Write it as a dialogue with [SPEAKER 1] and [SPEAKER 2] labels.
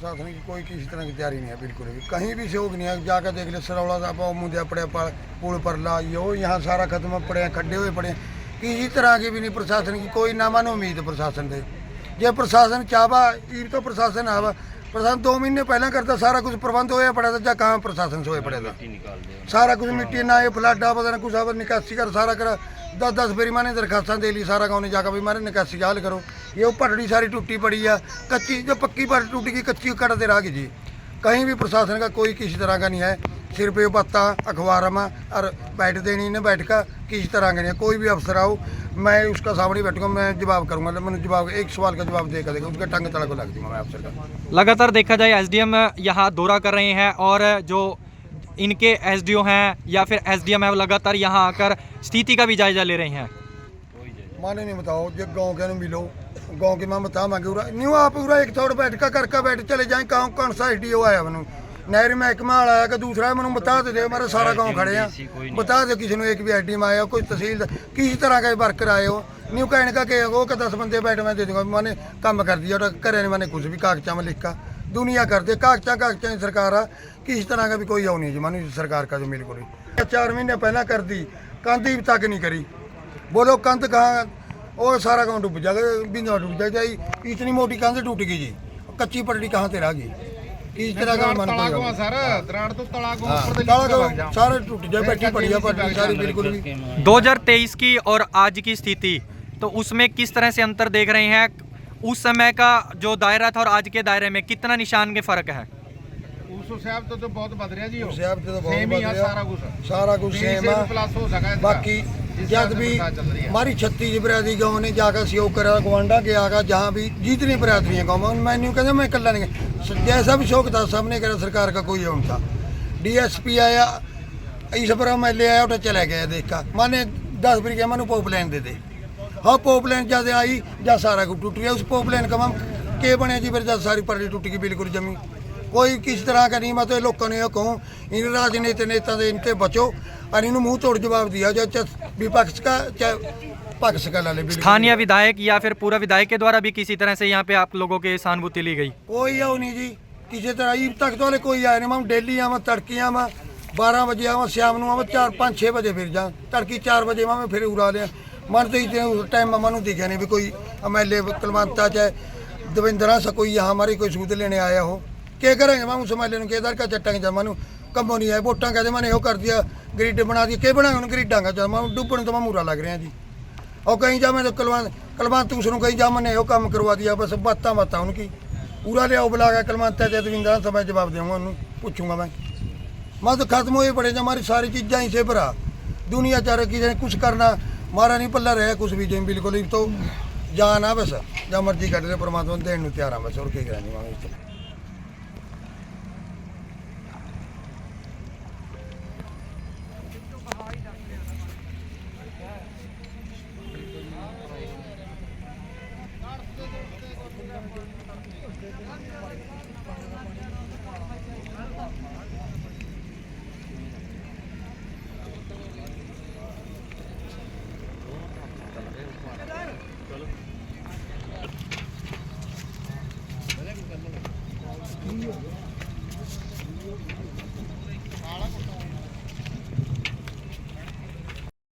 [SPEAKER 1] प्रशासन की कोई किसी तरह की तैयारी नहीं है, बिल्कुल भी कहीं भी सहयोग नहीं है। जाकर देख ले सरौला साहब मुझे पड़े पुल पर ला यो यहाँ सारा खत्म पड़े हैं, खड्डे हुए पड़े हैं। किसी तरह की भी नहीं प्रशासन की कोई ना मानो उम्मीद प्रशासन से। जे प्रशासन चाहवा ये तो प्रशासन आवा, प्रशासन 2 महीने पहले करता सारा कुछ प्रबंध होया पड़ा था। जा कहाँ प्रशासन से होया पड़ा था सारा कुछ मिट्टी ना ये फ्लड पता कुछ अब निकासी कर सारा करा 10-10 बारी मैंने दरखास्तां दे ली सारा गाँव ने जाकर भी मारे निकासी हाल करो। ये वो पटड़ी सारी टूटी पड़ी है, कच्ची जो पक्की पटड़ी टूटी गई कच्ची कटते रह गई जी। कहीं भी प्रशासन का कोई किसी तरह का नहीं है, सिर्फ ये पत्ता अखबार में और बैठ देनी ने बैठ का किसी तरह का नहीं है। कोई भी अफसर आओ मैं उसका सामने बैठूंगा, मैं जवाब करूंगा, मैंने जवाब एक सवाल का जवाब देकर देगा उसका टंग तड़ा को लग दूंगा मैं अफसर का।
[SPEAKER 2] लगातार देखा जाए एसडीएम यहाँ दौरा कर रहे हैं और जो इनके एसडीओ हैं या फिर एसडीएम है वो लगातार यहाँ आकर स्थिति का भी जायजा ले रहे हैं।
[SPEAKER 1] माने नहीं बताओ जो गाँव के मिलो गाँव के मैं बता मांगे पूरा न्यू आप पूरा एक थोड़ा बैठ कर बैठ चले जाए गाँव कौन सा एसडीओ आया मैनू नहरी महकमा वाला आया कि दूसरा है, मैंने बता दे हमारा सारा गाँव खड़े हैं। बता दे किसी ने एक भी एसडीएम आया कोई तहसील किसी तरह का वर्कर आए हो न्यू कहने का कि वो 10 बंदे बैठे मैं दे दूंगा। मैंने काम कर दिया करे मैंने कुछ भी कागजा में लिखा दुनिया करते कागजा सरकार आ किसी तरह का भी कोई आओ नहीं जी मानो सरकार का जो बिल्कुल 4 महीने पहला कर दी कंध तक नहीं करी। बोलो कंध कहाँ वो सारा गाँव डूब जाएगा बिंदा डूब जाएगा। इतनी मोटी कंध टूट गई जी, कच्ची पटड़ी कहाँ से रह गई किस तरह का मन सारे टूट जाए बैठी पड़ी है पटड़ी सारी बिल्कुल भी।
[SPEAKER 2] 2023 की और आज की स्थिति तो उसमें किस तरह से अंतर देख रहे हैं? उस समय का जो दायरा था और आज के दायरे में कितना निशान के फर्क है?
[SPEAKER 3] तो बहुत बद रहा जी,
[SPEAKER 1] तो बहुत सारा कुछ सेम है। बाकी जब भी हमारी 36 बरादरी गाँव ने जाकर सहयोग करा गवांडा के आगा जहाँ भी जितनी बरादरी है गाँव में मैं नहीं कहता मैं कल्ला नहीं जैसा भी शौक था सबने करा सरकार का कोई और था। DSP आया इस पर MLA आया उठा चला गया देखा माने 10 बरी के मैंने पोप लाइन दे दे। हाँ पोप लाइन ज्यादा आई जा सारा कुछ टूट गया उस पोप लाइन का हम के बने जी फिर सारी पटड़ी टूट गई बिल्कुल जमी कोई किस तरह का नहीं। मतलब लोगों ने कहूँ इन राजनीति नेता से इनके बचो और इन्होंने मुंह तोड़ जवाब दिया जो विपक्ष का चाहे पक्ष का ला ले।
[SPEAKER 2] स्थानीय विधायक या फिर पूरा विधायक के द्वारा भी किसी तरह से यहाँ पे आप लोगों के सहानुभूति ली गई?
[SPEAKER 1] कोई आओ नहीं जी किसी तरह ईद तक तो कोई आया नहीं। मैं डेली आवा तड़की आवा 12 बजे आवा शाम को आवा 4-5-6 बजे फिर जा तड़की 4 बजे मैं फिर उड़ा लिया मन तो इतने उस टाइम मैं दिखा नहीं भी कोई MLA कलवंता चाहे दविंद्रा से कोई यहाँ हमारी कोई सूद लेने आया हो क्या करेंगे मैं उस MLA केदार का चट्टा जा मैं कमो नहीं आया वोटा कहते मैंने वो कर दिया ग्रिड बना दिया क्या बनाया ग्रिडा का चल मैं डुबन तो मैं मूरा लग रहा जी। और कहीं जा मैं तो कलवंत उसनों कहीं जा मैंने वो काम करवा दिया बस बातें उनकी पूरा लिया बुला गया कलवंत दविंद्रा से मैं जवाब दूँगा उन्होंने पूछूंगा मैं तो खत्म हो पड़े हमारी सारी चीज़ा ही से भरा दुनिया चार किसी कुछ करना मारा नहीं पल्ला रहा कुछ भी जिम बिल्कुल तो जाना बस जहाँ मर्जी कर ले परमात्मा देने तैयार हाँ बस और क्या करनी।